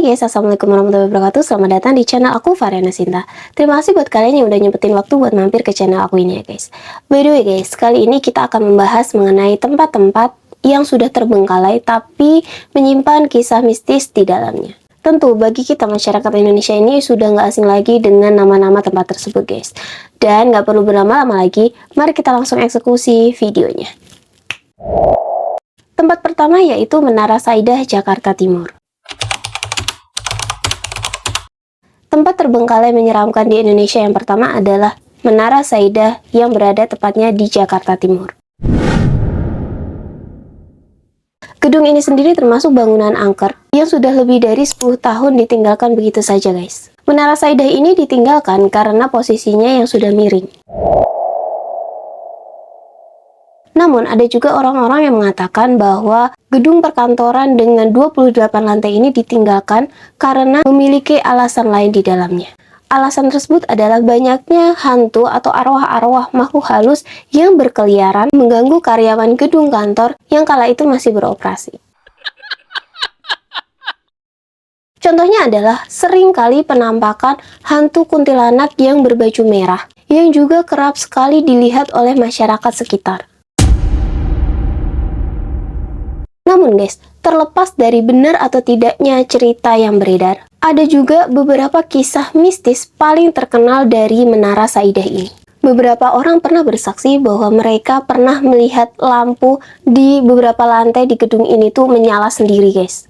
Hai guys, assalamualaikum warahmatullahi wabarakatuh. Selamat datang di channel aku, Variana Sinta. Terima kasih buat kalian yang udah nyempetin waktu buat mampir ke channel aku ini ya guys. By the way guys, kali ini kita akan membahas mengenai tempat-tempat yang sudah terbengkalai tapi menyimpan kisah mistis di dalamnya. Tentu bagi kita masyarakat Indonesia ini sudah nggak asing lagi dengan nama-nama tempat tersebut guys. Dan nggak perlu berlama-lama lagi, mari kita langsung eksekusi videonya. Tempat pertama yaitu Menara Saidah, Jakarta Timur. Tempat terbengkalai menyeramkan di Indonesia yang pertama adalah Menara Saidah yang berada tepatnya di Jakarta Timur. Gedung ini sendiri termasuk bangunan angker yang sudah lebih dari 10 tahun ditinggalkan begitu saja guys. Menara Saidah ini ditinggalkan karena posisinya yang sudah miring. Namun ada juga orang-orang yang mengatakan bahwa gedung perkantoran dengan 28 lantai ini ditinggalkan karena memiliki alasan lain di dalamnya. Alasan tersebut adalah banyaknya hantu atau arwah-arwah makhluk halus yang berkeliaran mengganggu karyawan gedung kantor yang kala itu masih beroperasi. Contohnya adalah seringkali penampakan hantu kuntilanak yang berbaju merah yang juga kerap sekali dilihat oleh masyarakat sekitar. Namun guys, terlepas dari benar atau tidaknya cerita yang beredar, ada juga beberapa kisah mistis paling terkenal dari Menara Saidah ini. Beberapa orang pernah bersaksi bahwa mereka pernah melihat lampu di beberapa lantai di gedung ini tuh menyala sendiri guys.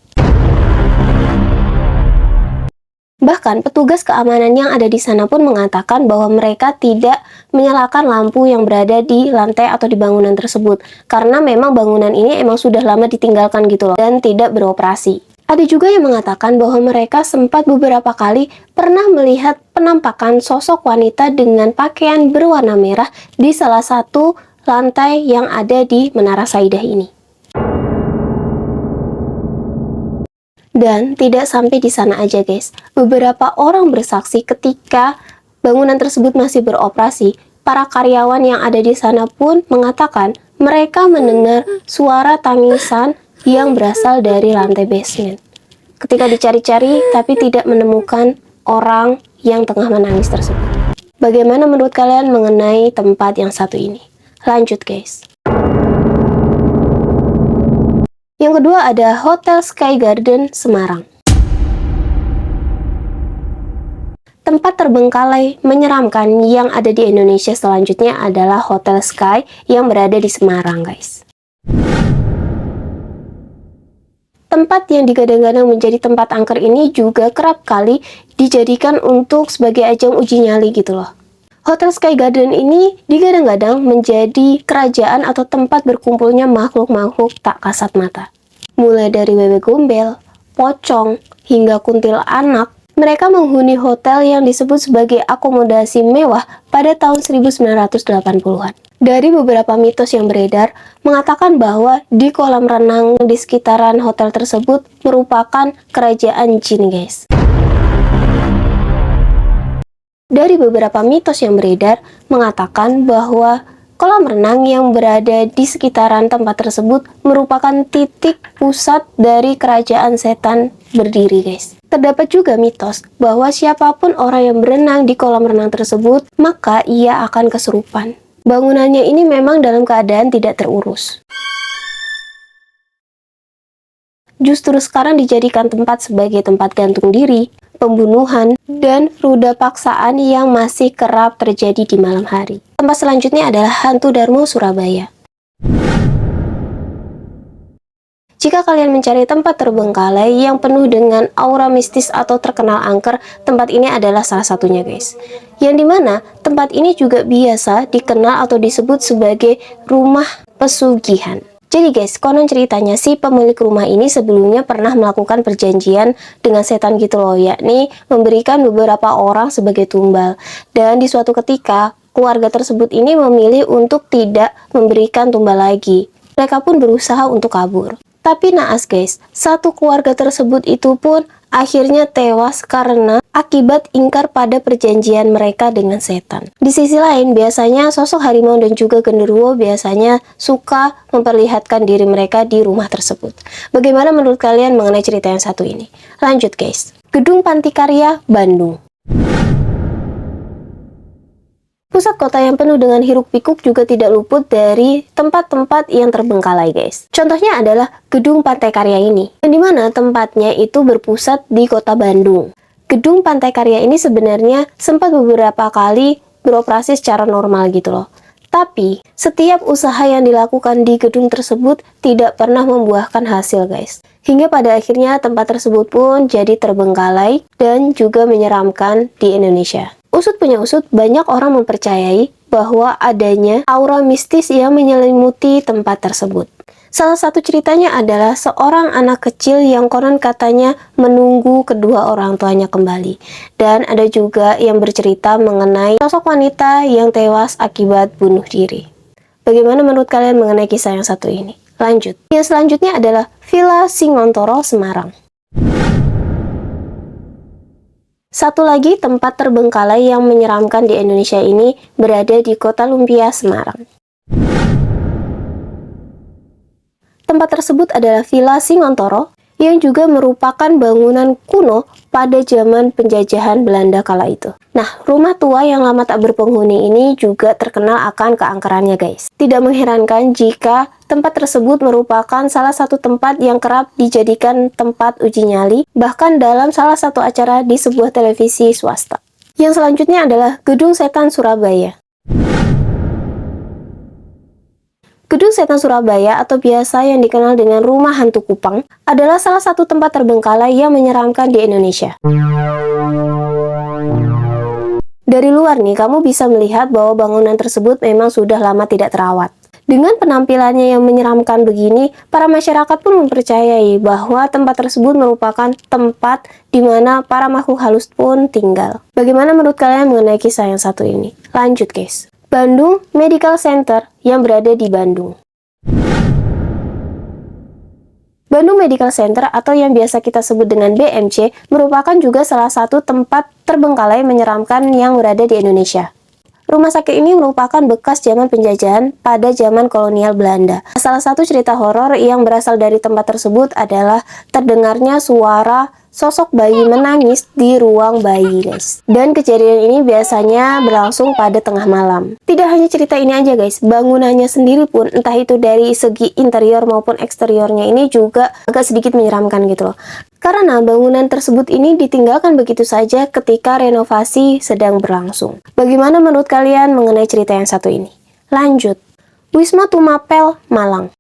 Bahkan petugas keamanan yang ada di sana pun mengatakan bahwa mereka tidak menyalakan lampu yang berada di lantai atau di bangunan tersebut karena memang bangunan ini emang sudah lama ditinggalkan gitu loh dan tidak beroperasi. Ada juga yang mengatakan bahwa mereka sempat beberapa kali pernah melihat penampakan sosok wanita dengan pakaian berwarna merah di salah satu lantai yang ada di Menara Saidah ini. Dan tidak sampai di sana aja guys, beberapa orang bersaksi ketika bangunan tersebut masih beroperasi, para karyawan yang ada di sana pun mengatakan mereka mendengar suara tangisan yang berasal dari lantai basement. Ketika dicari-cari tapi tidak menemukan orang yang tengah menangis tersebut. Bagaimana menurut kalian mengenai tempat yang satu ini? Lanjut guys. Yang kedua ada Hotel Sky Garden Semarang. Tempat terbengkalai menyeramkan yang ada di Indonesia selanjutnya adalah Hotel Sky yang berada di Semarang guys. Tempat yang digadang-gadang menjadi tempat angker ini juga kerap kali dijadikan untuk sebagai ajang uji nyali gitu loh. Hotel Sky Garden ini digadang-gadang menjadi kerajaan atau tempat berkumpulnya makhluk-makhluk tak kasat mata. Mulai dari wewe gombel, pocong, hingga kuntilanak, mereka menghuni hotel yang disebut sebagai akomodasi mewah pada tahun 1980-an. Dari beberapa mitos yang beredar, mengatakan bahwa di kolam renang di sekitaran hotel tersebut merupakan kerajaan jin guys. Dari beberapa mitos yang beredar, mengatakan bahwa kolam renang yang berada di sekitaran tempat tersebut merupakan titik pusat dari kerajaan setan berdiri guys. Terdapat juga mitos bahwa siapapun orang yang berenang di kolam renang tersebut, maka ia akan kesurupan. Bangunannya ini memang dalam keadaan tidak terurus. Justru sekarang dijadikan tempat sebagai tempat gantung diri, pembunuhan, dan ruda paksaan yang masih kerap terjadi di malam hari. Tempat selanjutnya adalah Hantu Darmo, Surabaya. Jika kalian mencari tempat terbengkalai yang penuh dengan aura mistis atau terkenal angker, tempat ini adalah salah satunya guys. Yang dimana tempat ini juga biasa dikenal atau disebut sebagai rumah pesugihan. Jadi guys, konon ceritanya si pemilik rumah ini sebelumnya pernah melakukan perjanjian dengan setan gitu loh, yakni memberikan beberapa orang sebagai tumbal. Dan di suatu ketika, keluarga tersebut ini memilih untuk tidak memberikan tumbal lagi. Mereka pun berusaha untuk kabur. Tapi naas guys, satu keluarga tersebut itu pun akhirnya tewas karena akibat ingkar pada perjanjian mereka dengan setan. Di sisi lain, biasanya sosok harimau dan juga genderuwo biasanya suka memperlihatkan diri mereka di rumah tersebut. Bagaimana menurut kalian mengenai cerita yang satu ini? Lanjut guys. Gedung Pantikarya, Bandung. Pusat kota yang penuh dengan hiruk-pikuk juga tidak luput dari tempat-tempat yang terbengkalai guys. Contohnya adalah Gedung Pantai Karya ini, yang dimana tempatnya itu berpusat di kota Bandung. Gedung Pantai Karya ini sebenarnya sempat beberapa kali beroperasi secara normal gitu loh. Tapi, setiap usaha yang dilakukan di gedung tersebut tidak pernah membuahkan hasil guys. Hingga pada akhirnya tempat tersebut pun jadi terbengkalai dan juga menyeramkan di Indonesia. Usut punya usut, banyak orang mempercayai bahwa adanya aura mistis yang menyelimuti tempat tersebut. Salah satu ceritanya adalah seorang anak kecil yang konon katanya menunggu kedua orang tuanya kembali. Dan ada juga yang bercerita mengenai sosok wanita yang tewas akibat bunuh diri. Bagaimana menurut kalian mengenai kisah yang satu ini? Lanjut. Yang selanjutnya adalah Villa Singontoro, Semarang. Satu lagi tempat terbengkalai yang menyeramkan di Indonesia ini berada di Kota Lumpia, Semarang. Tempat tersebut adalah Villa Singontoro yang juga merupakan bangunan kuno pada zaman penjajahan Belanda kala itu. Nah, rumah tua yang lama tak berpenghuni ini juga terkenal akan keangkerannya guys. Tidak mengherankan jika tempat tersebut merupakan salah satu tempat yang kerap dijadikan tempat uji nyali, bahkan dalam salah satu acara di sebuah televisi swasta. Yang selanjutnya adalah Gedung Setan Surabaya. Gedung Setan Surabaya atau biasa yang dikenal dengan Rumah Hantu Kupang adalah salah satu tempat terbengkalai yang menyeramkan di Indonesia. Dari luar nih, kamu bisa melihat bahwa bangunan tersebut memang sudah lama tidak terawat. Dengan penampilannya yang menyeramkan begini, para masyarakat pun mempercayai bahwa tempat tersebut merupakan tempat di mana para makhluk halus pun tinggal. Bagaimana menurut kalian mengenai kisah yang satu ini? Lanjut guys. Bandung Medical Center yang berada di Bandung. Bandung Medical Center atau yang biasa kita sebut dengan BMC merupakan juga salah satu tempat terbengkalai menyeramkan yang berada di Indonesia. Rumah sakit ini merupakan bekas zaman penjajahan pada zaman kolonial Belanda. Salah satu cerita horor yang berasal dari tempat tersebut adalah terdengarnya suara sosok bayi menangis di ruang bayi guys. Dan kejadian ini biasanya berlangsung pada tengah malam. Tidak hanya cerita ini aja guys, bangunannya sendiri pun entah itu dari segi interior maupun eksteriornya ini juga agak sedikit menyeramkan gitu loh. Karena bangunan tersebut ini ditinggalkan begitu saja ketika renovasi sedang berlangsung. Bagaimana menurut kalian mengenai cerita yang satu ini? Lanjut. Wisma Tumapel, Malang.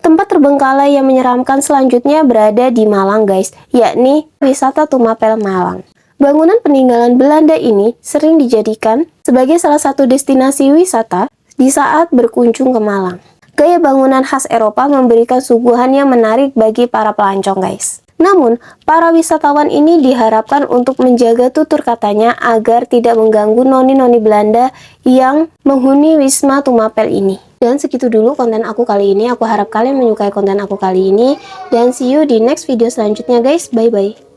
Tempat terbengkalai yang menyeramkan selanjutnya berada di Malang guys, yakni Wisata Tumapel Malang. Bangunan peninggalan Belanda ini sering dijadikan sebagai salah satu destinasi wisata di saat berkunjung ke Malang. Gaya bangunan khas Eropa memberikan suguhan yang menarik bagi para pelancong guys. Namun, para wisatawan ini diharapkan untuk menjaga tutur katanya agar tidak mengganggu noni-noni Belanda yang menghuni Wisma Tumapel ini. Dan segitu dulu konten aku kali ini. Aku harap kalian menyukai konten aku kali ini. Dan see you di next video selanjutnya guys. Bye-bye.